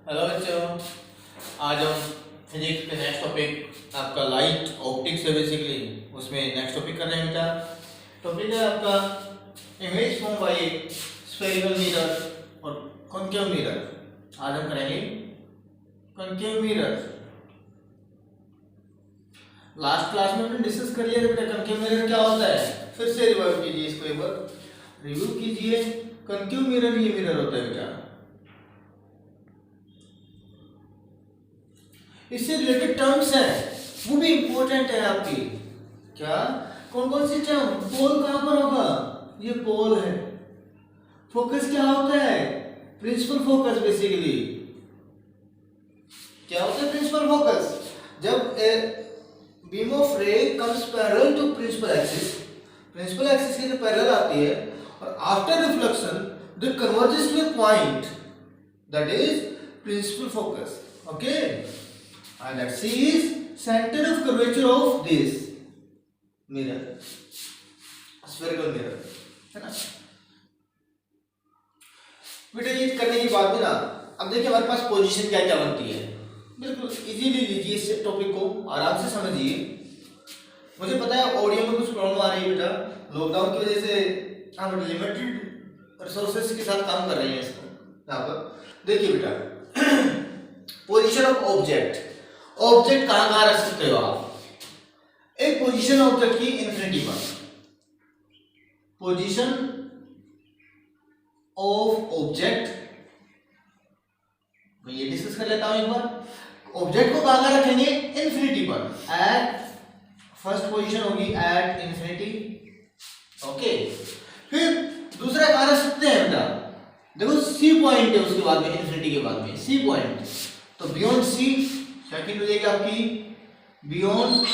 Hello बच्चों, आज हम फिजिक्स के नेक्स्ट टॉपिक आपका लाइट ऑप्टिक्स है बेसिकली उसमें नेक्स्ट टॉपिक कर रहे हैं बेटा। टॉपिक है आपका image form by spherical mirror और कॉन्केव मिरर। आज हम करेंगे कॉन्केव मिरर। लास्ट क्लास में हमने डिस्कस कर लिया था बेटा कॉन्केव मिरर क्या होता है। फिर से रिवाइव कीजिए, इसको एक बार रिव्यू कीजिए। कॉन्केव मिरर ये मिरर होता है बेटा, इससे रिलेटेड टर्म्स है वो भी इंपॉर्टेंट है आपकी। क्या कौन कौन सी टर्म? पोल कहां पर होगा? ये पोल है। फोकस क्या होता है? Principal focus. बेसिकली क्या होता है प्रिंसिपल फोकस? जब a beam of ray comes parallel to principal axis की जो पैरेलल आती है और after reflection the converges to a point that is principal focus. Okay, and let's see is center of curvature of this mirror, spherical mirror, है ना बेटा। ये करने के बाद में ना अब देखिए हमारे पास पोजीशन क्या क्या बनती है। बिल्कुल इजीली लीजिए इस टॉपिक को, आराम से समझिए। मुझे पता है ऑडियो में कुछ प्रॉब्लम आ रही है बेटा, लॉकडाउन की वजह से हम लिमिटेड रिसोर्सेज के साथ काम कर रहे हैं इसको। यहाँ पर देखिए बेटा पोजीशन ऑफ ऑब्जेक्ट कहां रख सकते हो आप? एक पोजीशन ऑब्जेक्ट की इन्फिनिटी पर, पोजीशन ऑफ ऑब्जेक्ट मैं ये डिस्कस कर लेता हूं एक बार। ऑब्जेक्ट को कहां रखेंगे? इन्फिनिटी पर। एट फर्स्ट पोजीशन होगी एट इन्फिनिटी। ओके, फिर दूसरा कहां रख सकते हैं बेटा? देखो सी पॉइंट है उसके बाद में, इन्फिनिटी के बाद में सी पॉइंट, तो बियॉन्ड सी सेकंड हो जाएगी आपकी बियॉन्ड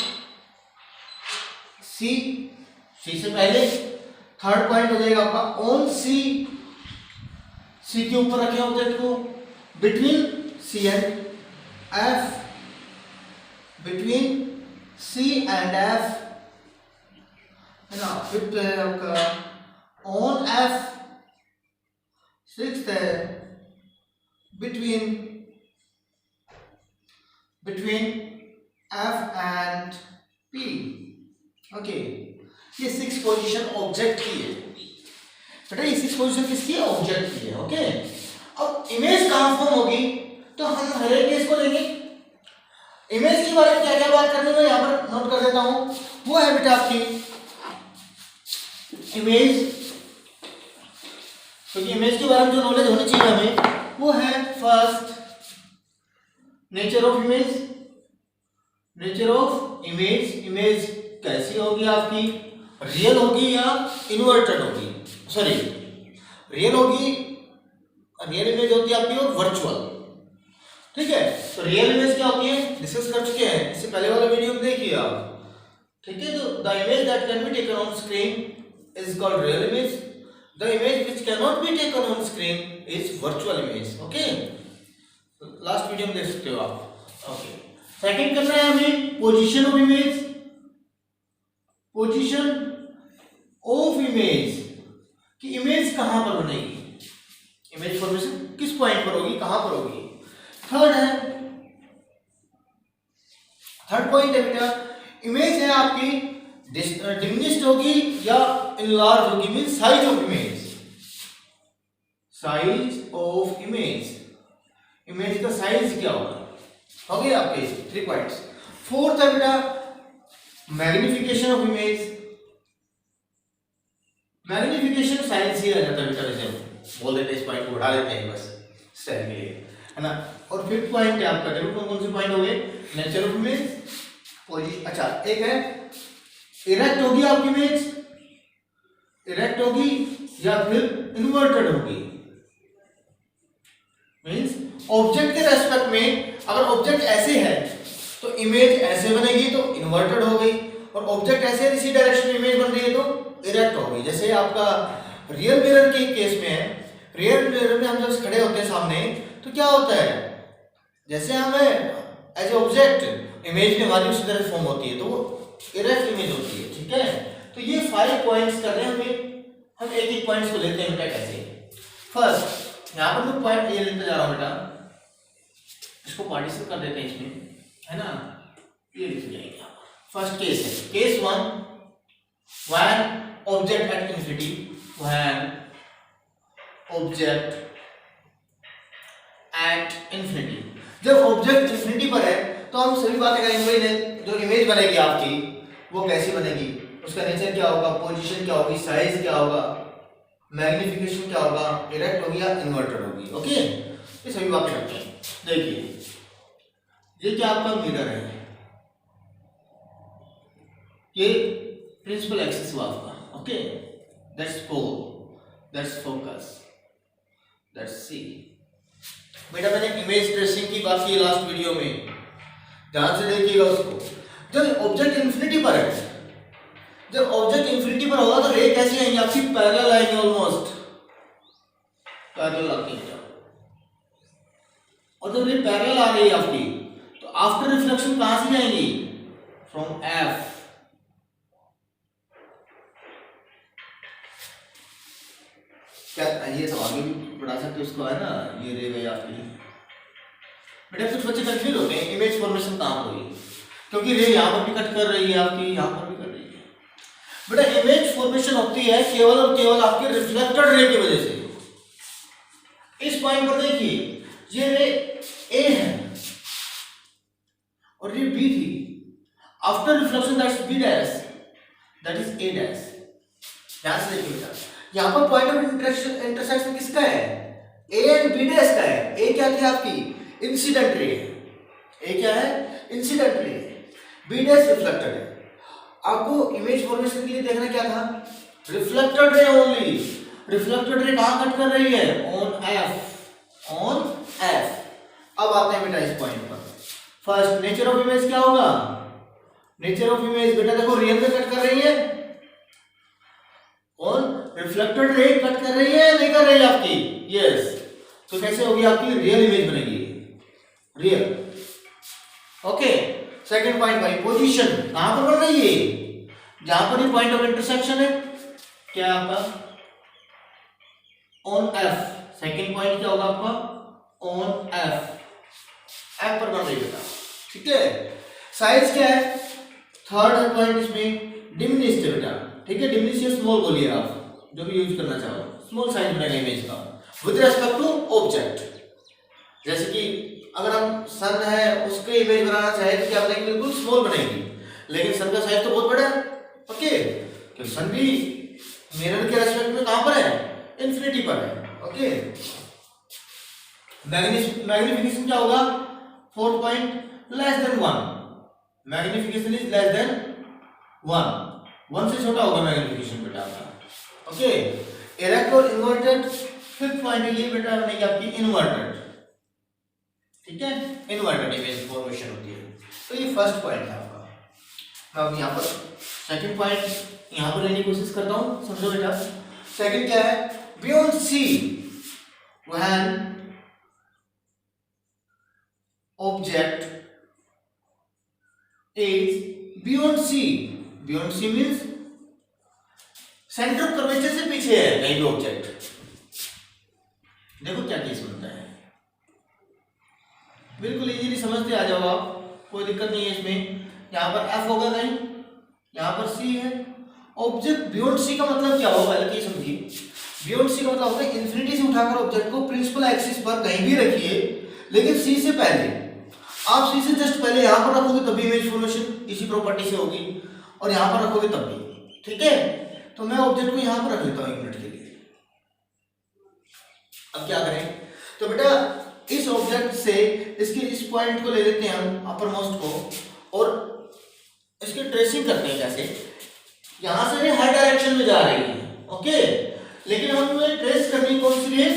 सी, सी से पहले। थर्ड पॉइंट हो जाएगा आपका ऑन सी, सी के ऊपर रखें ऑब्जेक्ट को। Between C and F, between C and F है ना। फिफ्थ है आपका ऑन एफ। सिक्स्थ है between F and P। Okay, ये 6 पोजीशन ऑब्जेक्ट की है बेटा। ये 6 पोजीशन किसकी है? ऑब्जेक्ट की है। ओके, अब इमेज कहां फॉर्म होगी? तो हम हर एक केस को लेंगे। इमेज के बारे में क्या क्या बात करनी है यहां पर नोट कर देता हूं। वो है बेटा आपकी इमेज, क्योंकि इमेज के बारे में जो नॉलेज होनी चाहिए हमें वो है first nature of image. Nature of image, image कैसी होगी आपकी? रियल होगी या इन्वर्टेड होगी? सॉरी, रियल होगी, रियल इमेज होती है आपकी और वर्चुअल। ठीक है, तो रियल इमेज क्या होती है डिस्कस कर चुके हैं, इससे पहले वाला वीडियो में देखिए आप। ठीक है, तो the image that can be taken on screen is called real image. The image which can not be taken on screen is virtual image. Okay, last video में देख सकते हो आप। ओके, सेकंड करना है हमें position of image. Position of image कि image कहां पर बनेगी, इमेज फॉर्मेशन किस पॉइंट पर होगी, कहां पर होगी। थर्ड है, थर्ड पॉइंट है बेटा इमेज है आपकी डिमिनिश्ड होगी या इनलार्ज होगी, mean size of image. Size of image, image का साइज क्या होगा? हो गए आपके 3 पॉइंट्स। फोर्थ है बेटा magnification of image. Magnification science ही रह जाता है बेटा, वैसे बोल देते हैं इस पॉइंट को उठा लेते हैं बस स्टाइल के लिए, है ना। और फिफ्थ पॉइंट है आपका, देखो कौन कौन से पॉइंट हो गए? Nature of image, position. अच्छा, एक है इरेक्ट होगी आपकी इमेज, इरेक्ट होगी या फिर इन्वर्टेड होगी। मींस ऑब्जेक्ट के रेस्पेक्ट में अगर ऑब्जेक्ट ऐसे है तो इमेज ऐसे बनेगी तो इन्वर्टेड हो गई, और ऑब्जेक्ट ऐसे इसी डायरेक्शन में इमेज बन रही है तो इरेक्ट हो गई। जैसे आपका रियल मिरर के केस में है, रियल मिरर में हम जब खड़े होते हैं सामने तो क्या होता है, जैसे हमें एज ए ऑब्जेक्ट इमेज में हमारी उसी तरह फॉर्म होती है तो वो इरेक्ट इमेज होती है। ठीक है, तो ये 5 पॉइंट्स कर रहे हैं हम एक एक पॉइंट्स को लेते हैं बेटा कैसे। फर्स्ट यहाँ पर मैं पॉइंट ये लेते जा रहा हूं बेटा, इसको पार्टीशन कर देते हैं इसमें, है ना, ये लिख जाएंगे। फर्स्ट केस है case 1, when object at infinity, when object at infinity, जब ऑब्जेक्ट इंफिनिटी पर है तो हम सभी बातें करेंगे। जो इमेज बनेगी आपकी वो कैसी बनेगी, उसका नेचर क्या होगा, पोजीशन क्या होगी, साइज क्या होगा, मैग्निफिकेशन क्या होगा, इरेक्ट होगी या इन्वर्टेड होगी। ओके, ये सभी बातें करते हैं। देखिए ये क्या आपका मिरर है, ये प्रिंसिपल एक्सिस हुआ आपका। Okay, that's pole, that's focus, that's C. बेटा मैंने इमेज ट्रेसिंग की बात की लास्ट वीडियो में, ध्यान से देखिएगा उसको। जब ऑब्जेक्ट इंफिनिटी पर है, जब ऑब्जेक्ट इंफिनिटी पर होगा तो रे कैसी आएंगी आपकी, पैरेलल आएंगे, ऑलमोस्ट पैरेलल आती है। और जब रे पैरेलल आ रही है आपकी तो आफ्टर रिफ्लेक्शन कहां से आएंगी, फ्रॉम एफ। क्या ये तो आगे भी बढ़ा सकते उसको, है ना, ये रे गई आपकी। बेटा कुछ बच्चे कंफ्यूज होते हैं इमेज फॉर्मेशन कहां पर हुई, क्योंकि रे यहां पर भी कट कर रही है आपकी, यहां पर भी कर रही है। बेटा इमेज फॉर्मेशन होती है केवल और केवल आपके रिफ्लेक्टेड रे की वजह से। इस पॉइंट पर देखिए, ये रे ए है और ये बी थी, after reflection that's B dash, that is A dash. ध्यान से देखिए बेटा, यहां पर पॉइंट ऑफ इंटरसेक्शन किसका है, ए एंड बी डैश का है। ए क्या थी आपकी, इंसिडेंट रे, ए क्या है, incident ray, B dash reflected है। आपको इमेज फॉर्मेशन के लिए देखना क्या था, reflected ray only. Reflected ray कहां कट कर रही है, ऑन एफ, ऑन एफ। अब आते हैं बेटा इस पॉइंट पर। फर्स्ट नेचर ऑफ इमेज क्या होगा, नेचर ऑफ इमेज बेटा देखो रियल में कट कर रही है, ऑन रिफ्लेक्टेड रे कट कर रही है, नहीं कर रही है आपकी, यस। तो कैसे होगी आपकी रियल इमेज बनेगी, रियल। ओके, सेकंड पॉइंट भाई, पोजीशन कहां पर बन रही है, जहां पर ये पॉइंट ऑफ इंटरसेक्शन है, क्या आपका ऑन एफ। सेकंड पॉइंट क्या होगा आपका, ऑन एफ, एफ पर बन रही बेटा, ठीक है। साइज क्या है, थर्ड पॉइंट इसमें डिमिनिश्ड है बेटा, ठीक है। डिमिनिश या स्मॉल बोलिए आप, जो भी यूज करना चाहो, स्मॉल साइज बनेगा इमेज का विद रिस्पेक्ट टू ऑब्जेक्ट। जैसे कि अगर हम सन है उसके इमेज बनाना चाहे तो क्या बनेगी, बिल्कुल स्मॉल बनेगी, लेकिन सन का साइज तो बहुत बड़ा है। ओके, तो सन भी मिरर के रेस्पेक्ट में कहां पर है, इंफिनिटी पर है। ओके, मैग्निफिकेशन क्या होगा, 4 point less than 1, magnification is less than 1 से छोटा होगा मैग्निफिकेशन बेटा आपका। ओके, इरेक्ट और इन्वर्टेड, फिफ्थ पॉइंट ये बेटा बनेगी आपकी इन्वर्टेड, ठीक है, इन्वर्टेड इमेज फॉर्मेशन होती है। तो ये फर्स्ट पॉइंट है आपका। मैं अब यहाँ पर सेकंड पॉइंट यहाँ पर लेने की कोशिश करता हूँ, समझो बेटा। सेकंड क्या है, beyond C, when object is beyond C. Beyond C means centre of curvature से पीछे है कहीं भी ऑब्जेक्ट। देखो क्या केस बनता है, बिल्कुल इजीली समझते आ जाओ आप, कोई दिक्कत नहीं है इसमें। यहाँ पर एफ होगा कहीं, यहाँ पर सी है। ऑब्जेक्ट बियॉन्ड सी का मतलब क्या होगा, पहले ये समझिए। बियॉन्ड सी का मतलब होता है इंफिनिटी से उठाकर ऑब्जेक्ट को प्रिंसिपल एक्सिस पर कहीं भी रखिए, लेकिन सी से पहले, आप सी से जस्ट पहले यहाँ पर रखोगे तभी इमेज फॉर्मेशन इसी प्रॉपर्टी से होगी, और यहाँ पर रखोगे तब भी, ठीक है। तो मैं ऑब्जेक्ट को यहाँ पर रख लेता हूँ 1 मिनट के लिए। अब क्या करें, तो बेटा इस ऑब्जेक्ट से इसके इस पॉइंट को ले लेते हैं हम, अपर मोस्ट को, और इसकी ट्रेसिंग करते हैं। कैसे, यहां से हर डायरेक्शन में जा रही है, ओके, लेकिन हमें ट्रेस करनी कौन सी है,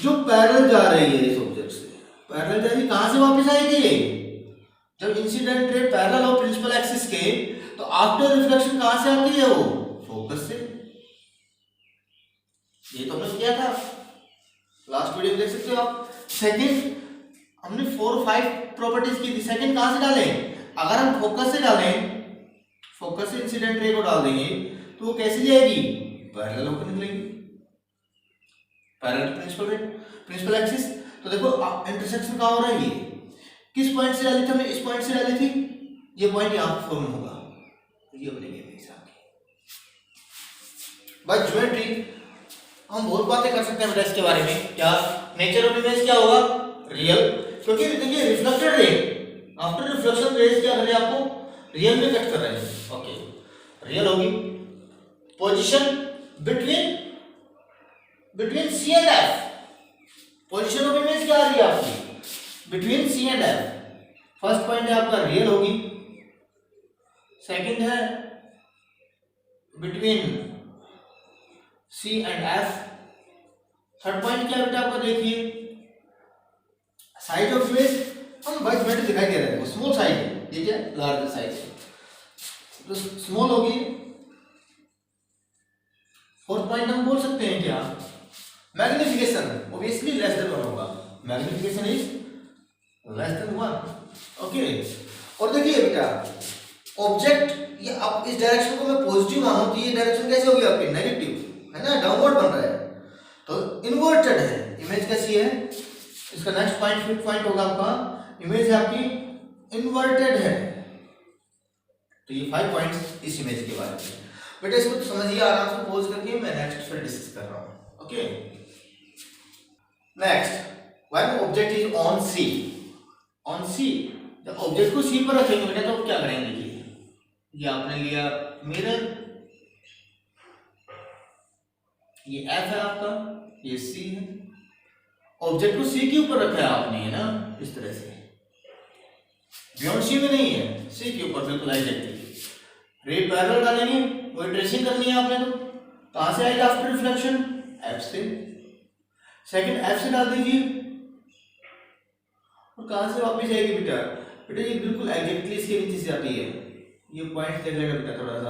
जो पैरेलल जा रही है इस ऑब्जेक्ट से। पैरेलल जा रही, कहां से वापस आएगी, जब इंसिडेंट रे पैरेलल हो प्रिंसिपल एक्सिस के, तो आफ्टर रिफ्लेक्शन कहां से आती है, वो फोकस से। ये तो हमने किया था लास्ट वीडियो में, देख सकते हो आप। सेकंड हमने 4 और 5 प्रॉपर्टीज की थी, सेकंड कहां से डालें, अगर हम फोकस से डालें, फोकस से इंसिडेंट रे को डाल देंगे तो वो कैसे जाएगी, पैरेलल होकर निकलेगी, पैरेलल प्रिंसिपल रे, प्रिंसिपल एक्सिस। तो देखो इंटरसेक्शन कहां हो रहा है, किस पॉइंट से डाली थी हमने, इस पॉइंट से डाली थी, ये पॉइंट यहाँ पर फॉर्म होगा, ये बनेगी इमेज आपकी। बस ज्योमेट्री हम बहुत बातें कर सकते हैं बेटा इसके बारे में। क्या नेचर ऑफ इमेज क्या होगा, रियल, क्योंकि देखिए reflected ray after reflection raise क्या कर रहे हैं, आपको रियल में कट कर रहे हैं। ओके, रियल होगी। Position between C and F, position of image क्या आ रही है आपकी, between C and F. First point है आपका रियल होगी, सेकंड है between C and F, third point क्या बेटा आपका देखिए साइज ऑफ इमेज। हम बस बेटे दिखाई दे रहे हैं, स्मॉल साइज है, ये क्या लार्ज साइज है, तो स्मॉल होगी। फोर्थ पॉइंट हम बोल सकते हैं क्या, मैग्निफिकेशन ऑब्वियसली लेस देन 1 होगा, magnification is less than 1। Okay, और देखिए बेटा ऑब्जेक्ट ये अब इस डायरेक्शन को मैं पॉजिटिव मानूं तो ये डायरेक्शन कैसे होगी आपकी, नेगेटिव है ना, डाउनवर्ड बन रहा है, तो इन्वर्टेड है इमेज। कैसी है, इसका नेक्स्ट पॉइंट फिफ्थ पॉइंट होगा आपका, इमेज आपकी इन्वर्टेड है। तो ये 5 पॉइंट्स इस इमेज के बारे में बेटा, इसको तो समझिए आराम से, पॉज करके मैं नेक्स्ट फिर डिस्कस कर रहा हूं। Okay, next when object is on C, on C, जब ऑब्जेक्ट को सी पर रखेंगे बेटा तो क्या करेंगे, ये आपने लिया मिरर, ये एफ है आपका, ये सी है, ऑब्जेक्ट को सी के ऊपर रखा है आपने, है ना, इस तरह से, बियॉन्ड सी में नहीं है, सी के ऊपर बिल्कुल एग्जैक्टली। रे पैरेलल डालेंगे, वही ट्रेसिंग करनी है आपने, तो कहां से आएगा आफ्टर रिफ्लेक्शन, एफ से, सेकंड एफ से डाल दीजिए, और कहां से वापस आएगी बेटा, बेटा ये बिल्कुल एग्जैक्टली इसके नीचे से आती है, ये पॉइंट देख लेना बेटा थोड़ा सा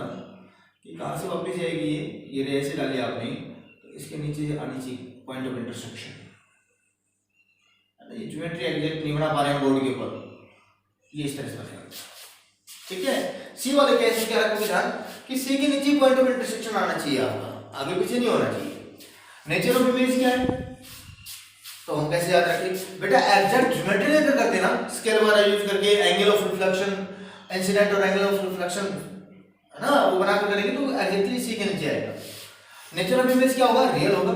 कि कहां से वापस आएगी, ये रे से डाली आपने, तो इसके नीचे से आनी चाहिए पॉइंट ऑफ इंटरसेक्शन। ये ज्योमेट्री एग्जैक्ट नहीं बना पा रहे हैं बोर्ड के ऊपर, ये इस तरह से बनेगा, ठीक है। सी वाले केस में क्या रखोगे ध्यान कि सी के नीचे पॉइंट ऑफ इंटरसेक्शन आना चाहिए आपका, आगे पीछे नहीं होना चाहिए। नेचर ऑफ इमेज क्या है, तो हम कैसे याद रखें बेटा, एग्जैक्ट ज्योमेट्री लेकर करते ना, स्केल वगैरह यूज करके एंगल ऑफ रिफ्लेक्शन, इंसिडेंट और एंगल ऑफ रिफ्लेक्शन, है ना, वो बनाकर करेंगे तो एग्जैक्टली सी के नीचे आएगा। नेचर ऑफ इमेज क्या होगा, रियल होगा,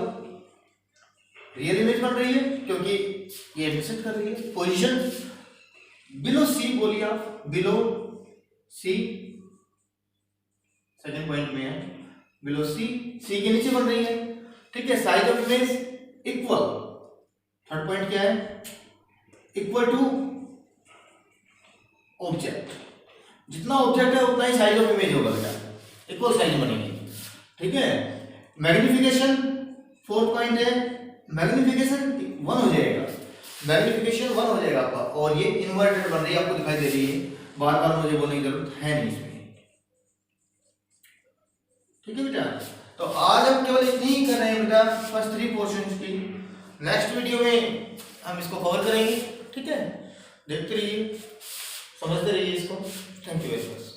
रियल इमेज बन रही है क्योंकि ये इंटरसेक्ट कर रही है। पोजीशन बिलो सी बोलिए आप, बिलो सी, सेकंड पॉइंट में है बिलो सी, सी के नीचे बन रही है, ठीक है। Size of image equal, third point क्या है, इक्वल टू ऑब्जेक्ट, जितना ऑब्जेक्ट है उतना ही साइज ऑफ इमेज होगा बेटा, इक्वल साइज बनेगी, ठीक है। मैग्निफिकेशन फोर्थ पॉइंट है, मैग्निफिकेशन 1 हो जाएगा, मैग्निफिकेशन 1 हो जाएगा आपका, और ये इन्वर्टेड बन रही है, आपको दिखाई दे रही है, बार बार मुझे बोलने की जरूरत है नहीं इसमें, ठीक है बेटा। तो आज हम केवल इतनी ही कर रहे हैं बेटा फर्स्ट 3 पोर्शंस की, नेक्स्ट वीडियो में हम इसको कवर करेंगे, ठीक है। देखते रहिए, समझते रहिए इसको। Thank you very much.